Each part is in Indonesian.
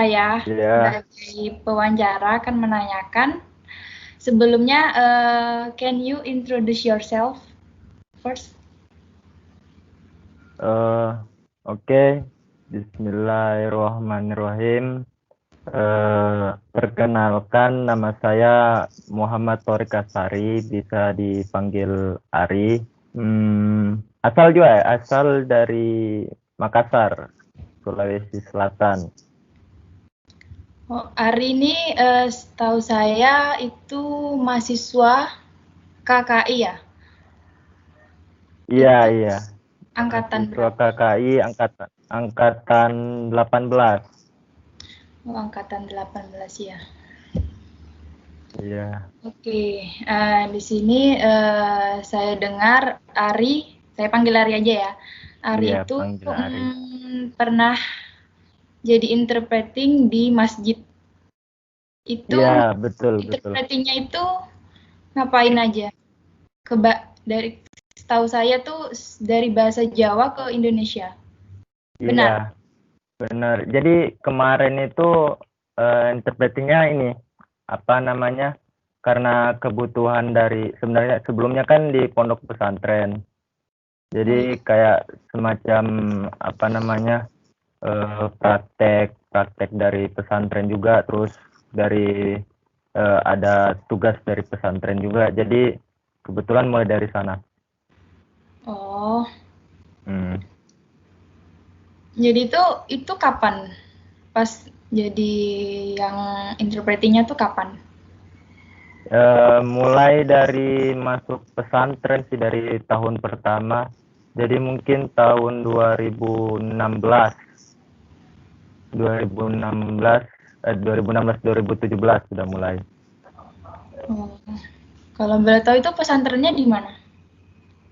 Saya Ya, sebagai pewawancara akan menanyakan. Sebelumnya, can you introduce yourself first? oke. Bismillahirrahmanirrahim. Perkenalkan, nama saya Muhammad Torik Asari, bisa dipanggil Ari. Asal juga ya, asal dari Makassar, Sulawesi Selatan. Oh, Ari ini setahu saya itu mahasiswa KKI ya? Iya, Itu iya. angkatan Mahasiswa berapa? KKI angkatan 18. Oh, angkatan 18 ya. Iya, Oke, di sini saya dengar Ari, saya panggil Ari aja ya. iya, Ari itu panggil Ari. pernah jadi interpreting di masjid. Itu Iya, betul, betul. interpretingnya itu ngapain aja? Dari setahu saya tuh dari bahasa Jawa ke Indonesia. Iya, Benar? benar. Jadi kemarin itu interpretingnya ini apa namanya? Karena kebutuhan dari sebenarnya sebelumnya kan di pondok pesantren. Jadi Oh iya. kayak semacam apa namanya? Praktek dari pesantren juga, terus dari ada tugas dari pesantren juga. Jadi kebetulan mulai dari sana. Oh, Hmm. jadi itu kapan? Pas jadi yang interpretingnya tuh kapan? Mulai dari masuk pesantren sih, dari tahun pertama. Jadi mungkin tahun 2016, 2017 sudah mulai. Oh. Kalau boleh tahu itu pesantrennya di mana?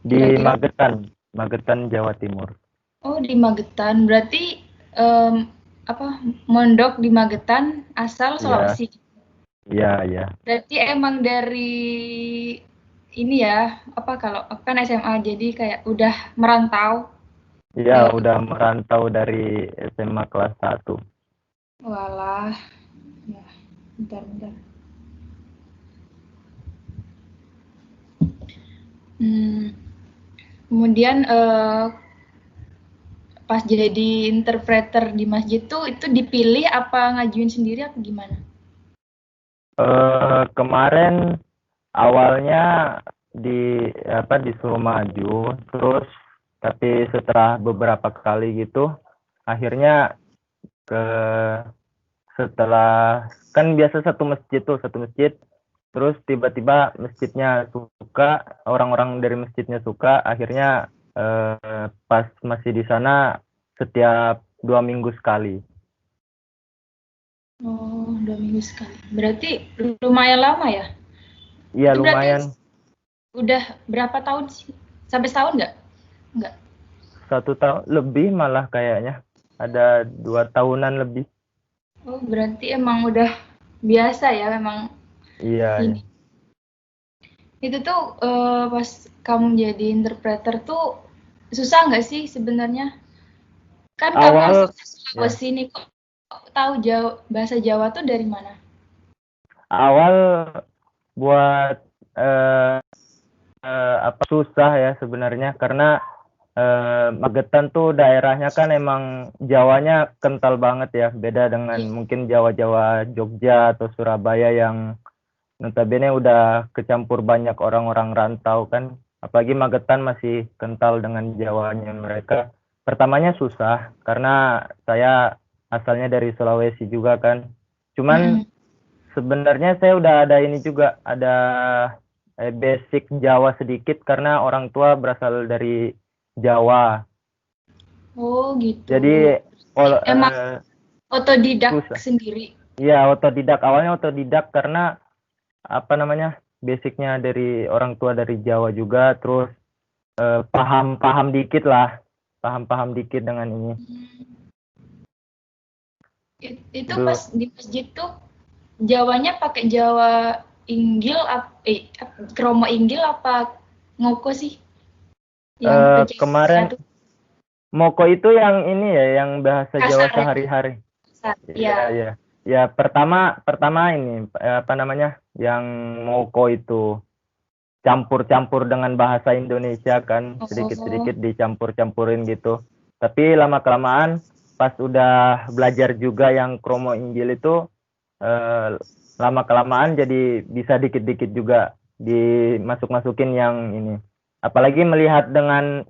Di Kira-kira? Magetan, Magetan, Jawa Timur. Oh, di Magetan. Berarti em, mondok di Magetan asal Iya, Sulawesi. iya, iya. Berarti emang dari ini ya, kalau aku kan SMA jadi kayak udah merantau Iya, lewat. udah merantau dari SMA kelas 1. Walah, ya, bentar-bentar. Hmm, kemudian pas jadi interpreter di masjid tuh itu dipilih apa ngajuin sendiri apa gimana? Kemarin awalnya disuruh maju, terus tapi setelah beberapa kali gitu, akhirnya ke setelah kan biasa satu masjid, terus tiba-tiba masjidnya suka, orang-orang dari masjidnya suka, akhirnya pas masih di sana setiap 2 minggu sekali. Oh, 2 minggu sekali. Berarti lumayan lama ya? Iya, Itu berarti lumayan. udah berapa tahun sih? Sampai setahun nggak? Nggak. 1 tahun lebih malah kayaknya, ada 2 tahunan lebih. Oh, berarti emang udah biasa ya memang Iya, iya. ini. Itu tuh pas kamu jadi interpreter tuh susah nggak sih sebenarnya? Kan kamu Awal asli ya, Sulawesi nih, kok tahu bahasa Jawa tuh dari mana? awal buat eh, apa susah ya sebenarnya, karena Magetan tuh daerahnya kan emang Jawanya kental banget ya, beda dengan Iya. mungkin Jawa-Jawa Jogja atau Surabaya yang notabene udah kecampur banyak orang-orang rantau kan. Apalagi Magetan masih kental dengan Jawanya mereka. Pertamanya susah karena saya asalnya dari Sulawesi juga kan. Cuman Mm-mm. sebenarnya saya udah ada ini juga, ada basic Jawa sedikit karena orang tua berasal dari Jawa. Oh gitu. Jadi Berarti emang otodidak susah. sendiri. Iya, otodidak. Awalnya otodidak karena apa namanya? Basicnya dari orang tua dari Jawa juga, terus paham-paham dikit lah. Paham-paham dikit dengan ini. Itu Itu pas di masjid tuh Jawanya pakai Jawa Inggil Kromo Inggil apa ngoko sih yang pecahannya kemarin tuh Moko itu yang ini ya, yang bahasa Jawa kasar ya, sehari-hari. Bahasa. Iya, Ya. iya. Ya, pertama ini apa namanya? Yang Moko itu campur-campur dengan bahasa Indonesia kan, Oh, sedikit-sedikit dicampur-campurin gitu. Tapi lama-kelamaan pas udah belajar juga yang Kromo Injil itu lama-kelamaan jadi bisa dikit-dikit juga dimasuk-masukin yang ini. Apalagi melihat dengan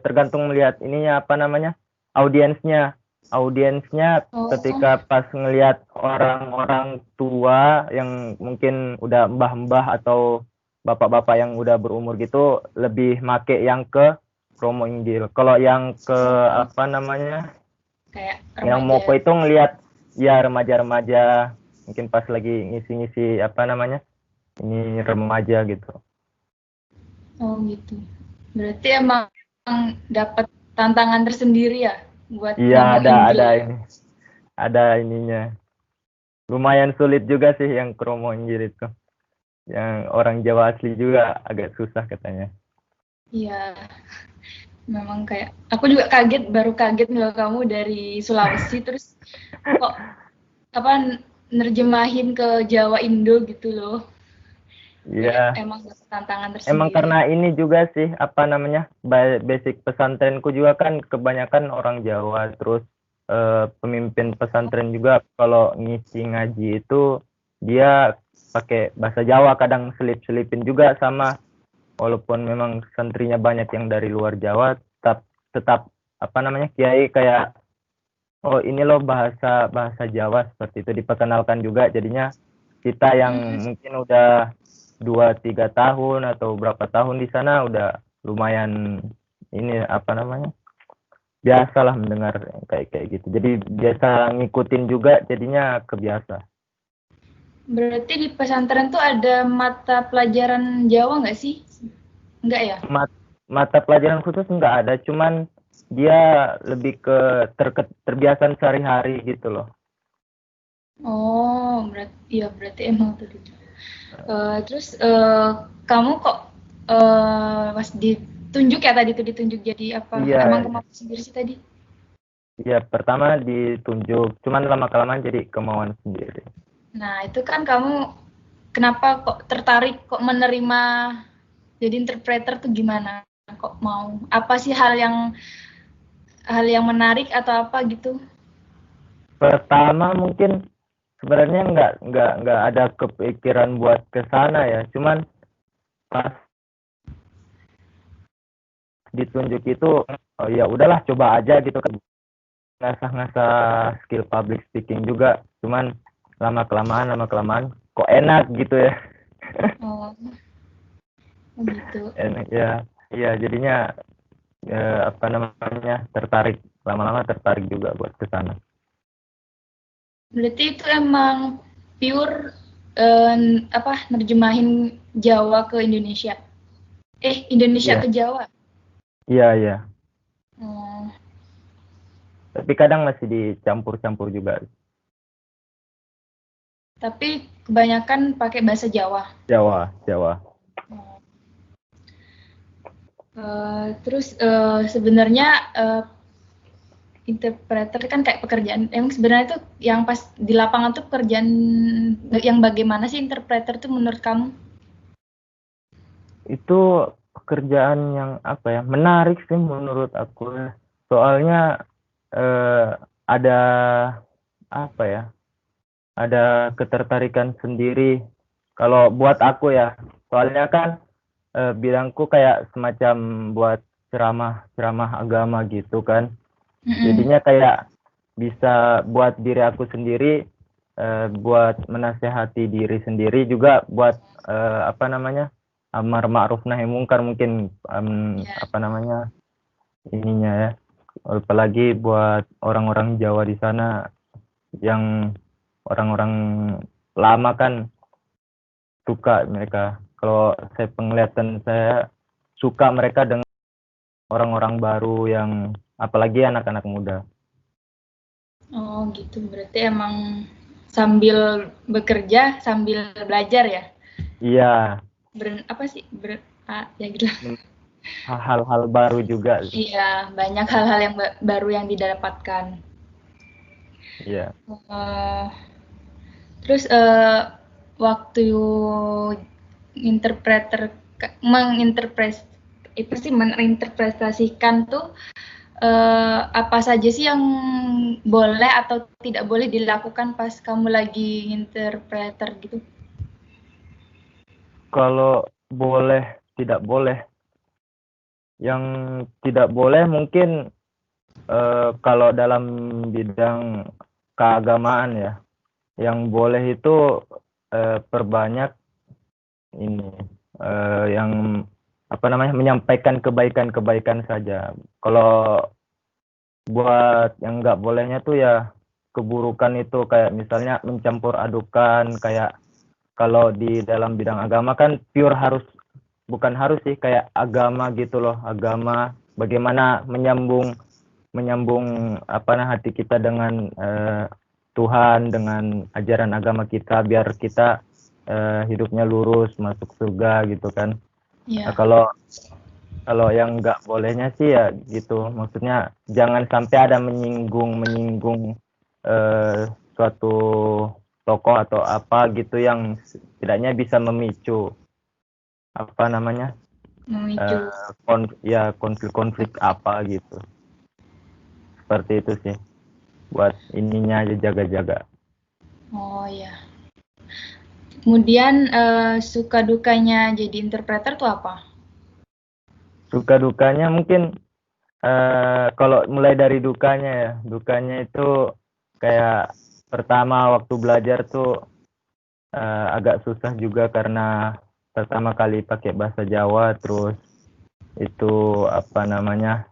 tergantung melihat ininya apa namanya? Audiensnya. Audiensnya oh, ketika pas ngelihat orang-orang tua yang mungkin udah mbah-mbah atau bapak-bapak yang udah berumur gitu lebih make yang ke promo Injil. Kalau yang ke oh, apa namanya? kayak Yang remaja. Moko itu ngelihat ya remaja-remaja mungkin pas lagi ngisi-ngisi apa namanya? Ini remaja gitu. Oh gitu. Berarti emang dapat tantangan tersendiri ya buat Iya ngomong ada Injil. ini ada ininya. Lumayan sulit juga sih yang promo Injil itu. Yang orang Jawa asli juga agak susah katanya. Iya, memang kayak aku juga kaget, baru kaget nih kamu dari Sulawesi terus kok apa nerjemahin ke Jawa Indo gitu loh. Kayak Iya, emang dapat tantangan emang tersendiri. karena ini juga sih apa namanya? Basic pesantrenku juga kan kebanyakan orang Jawa, terus pemimpin pesantren juga kalau ngisi ngaji itu dia pakai bahasa Jawa, kadang selip-selipin juga sama walaupun memang santrinya banyak yang dari luar Jawa, tetap tetap apa namanya? Kiai kayak oh ini loh bahasa bahasa Jawa seperti itu diperkenalkan juga, jadinya kita yang Mm, mungkin udah 2-3 tahun atau berapa tahun di sana udah lumayan ini apa namanya biasalah mendengar kayak kayak gitu, jadi biasa ngikutin juga jadinya kebiasa. berarti di pesantren tuh ada mata pelajaran Jawa nggak sih? Nggak ya? Mata pelajaran khusus nggak ada, cuman dia lebih ke terbiasaan sehari-hari gitu loh. Oh, berarti emang tuh. Terus kamu kok pas ditunjuk ya tadi tuh ditunjuk jadi apa? Emang Iya, kemauan sendiri sih tadi? iya pertama ditunjuk, cuman lama kelamaan jadi kemauan sendiri. Nah, itu kan kamu kenapa kok tertarik kok menerima jadi interpreter tuh gimana? Kok mau? Apa sih hal yang menarik atau apa gitu? Pertama mungkin sebenarnya nggak ada kepikiran buat ke sana ya, cuman pas ditunjuk itu oh ya udahlah coba aja gitu kan, ngasah-ngasah skill public speaking juga, cuman lama kelamaan kok enak gitu ya. Oh, gitu. Enak ya, iya jadinya apa namanya tertarik, lama-lama tertarik juga buat ke sana. Berarti itu emang pure apa nerjemahin Jawa ke Indonesia. Indonesia Iya, ke Jawa. iya, iya, Oh, tapi kadang masih dicampur-campur juga. tapi kebanyakan pakai bahasa Jawa. Jawa, Jawa. Oh. Terus sebenarnya interpreter kan kayak pekerjaan. Emang sebenarnya tuh yang pas di lapangan tuh pekerjaan yang bagaimana sih interpreter tuh menurut kamu? Itu pekerjaan yang apa ya, menarik sih menurut aku. Soalnya ada apa ya, ada ketertarikan sendiri. Kalau buat aku ya, soalnya kan bidangku kayak semacam buat ceramah-ceramah agama gitu kan. Mm-mm. Jadinya kayak bisa buat diri aku sendiri, buat menasehati diri sendiri juga, buat apa namanya amar ma'ruf nahi mungkar mungkin Ya. apa namanya ininya ya, apalagi buat orang-orang Jawa di sana yang orang-orang lama kan suka mereka, kalau saya penglihatan saya suka mereka dengan orang-orang baru yang apalagi anak-anak muda. Oh gitu. Berarti emang sambil bekerja sambil belajar ya? Iya, Apa sih? Ya gitu. hal-hal baru juga. Iya, banyak hal-hal yang baru yang didapatkan. Iya. Eh, terus waktu interpreter menginterpretasikan tuh apa saja sih yang boleh atau tidak boleh dilakukan pas kamu lagi interpreter gitu? Kalau boleh, tidak boleh. Yang tidak boleh mungkin kalau dalam bidang keagamaan ya, yang boleh itu perbanyak ini yang apa namanya, menyampaikan kebaikan-kebaikan saja. Kalau buat yang nggak bolehnya tuh ya keburukan itu, kayak misalnya mencampur adukan, kayak kalau di dalam bidang agama kan pure harus, bukan harus sih, kayak agama gitu loh, agama bagaimana menyambung menyambung apa nah hati kita dengan Tuhan, dengan ajaran agama kita, biar kita hidupnya lurus masuk surga gitu kan. Nah, Iya. kalau yang nggak bolehnya sih ya gitu, maksudnya jangan sampai ada menyinggung suatu tokoh atau apa gitu yang setidaknya bisa memicu apa namanya Memicu. konflik-konflik apa gitu, seperti itu sih, buat ininya aja jaga-jaga. Oh ya. Kemudian suka dukanya jadi interpreter tuh apa? Suka dukanya mungkin kalau mulai dari dukanya itu kayak pertama waktu belajar tuh agak susah juga karena pertama kali pakai bahasa Jawa, terus itu apa namanya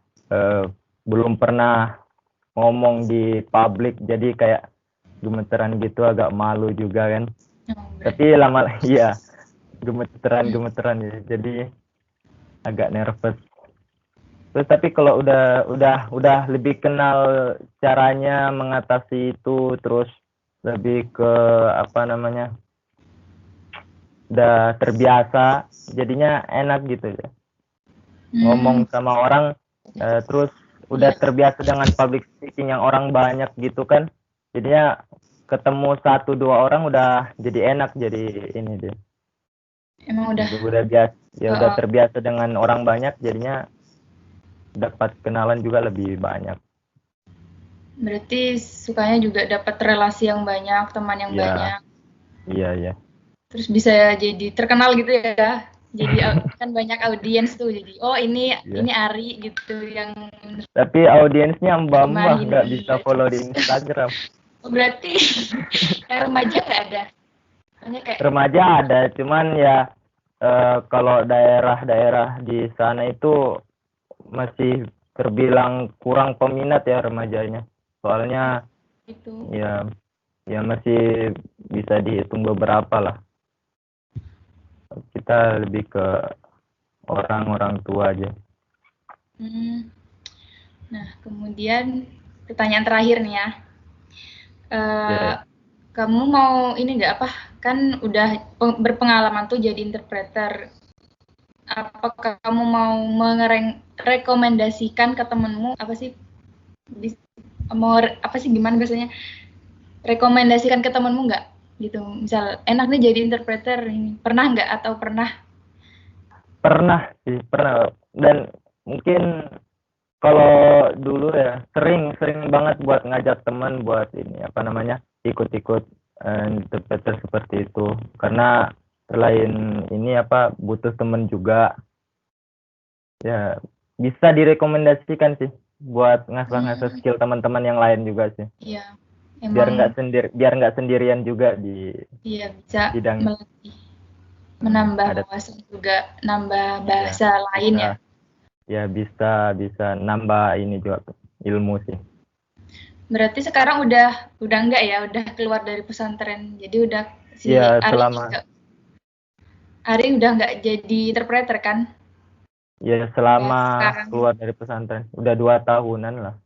belum pernah ngomong di publik, jadi kayak gemeteran gitu, agak malu juga kan. Oh, Tapi lama iya, gemeteran ya, jadi agak nervous. Terus tapi kalau udah lebih kenal caranya mengatasi itu, terus lebih ke apa namanya, udah terbiasa, jadinya enak gitu ya. Ngomong sama orang, terus udah Iya, terbiasa dengan public speaking yang orang banyak gitu kan, jadinya ketemu 1-2 orang udah jadi enak, jadi ini deh. emang udah. Udah biasa ya, udah uh, terbiasa dengan orang banyak, jadinya dapat kenalan juga lebih banyak. Berarti sukanya juga dapat relasi yang banyak, teman yang Iya, banyak. iya. Terus bisa jadi terkenal gitu ya. Jadi kan banyak audiens tuh. Jadi oh ini Iya. Ari gitu yang Tapi audiensnya mbah-mbah, mahin nggak bisa di. follow di Instagram. Oh, berarti yang remaja nggak ada. Hanya kayak Remaja ada, cuman ya kalau daerah-daerah di sana itu masih terbilang kurang peminat ya remajanya. Soalnya itu. ya ya masih bisa dihitung beberapa lah. Kita lebih ke orang-orang tua aja. Nah, kemudian pertanyaan terakhir nih ya. Ya, Kamu mau ini nggak apa? Kan udah berpengalaman tuh jadi interpreter. Apakah kamu mau merekomendasikan ke temenmu apa sih? Mau apa sih gimana biasanya? Rekomendasikan ke temenmu nggak? Gitu. Misal enak nih jadi interpreter ini. Pernah nggak atau pernah? pernah sih, pernah. Dan mungkin kalau dulu ya sering banget buat ngajak teman buat ini apa namanya, ikut-ikut interpreter seperti itu, karena selain ini apa butuh teman juga ya, bisa direkomendasikan sih buat ngasah-ngasah skill teman-teman yang lain juga sih, Iya, biar emang nggak sendirian juga di iya bisa bidang. melatih, menambah Ada wawasan juga, nambah ya bahasa lain bisa ya. bisa nambah ini juga ilmu sih. Berarti sekarang udah enggak ya, udah keluar dari pesantren. Jadi udah si Ya selama Ari udah enggak jadi interpreter kan? Ya Ya selama sekarang. keluar dari pesantren udah 2 tahunan lah.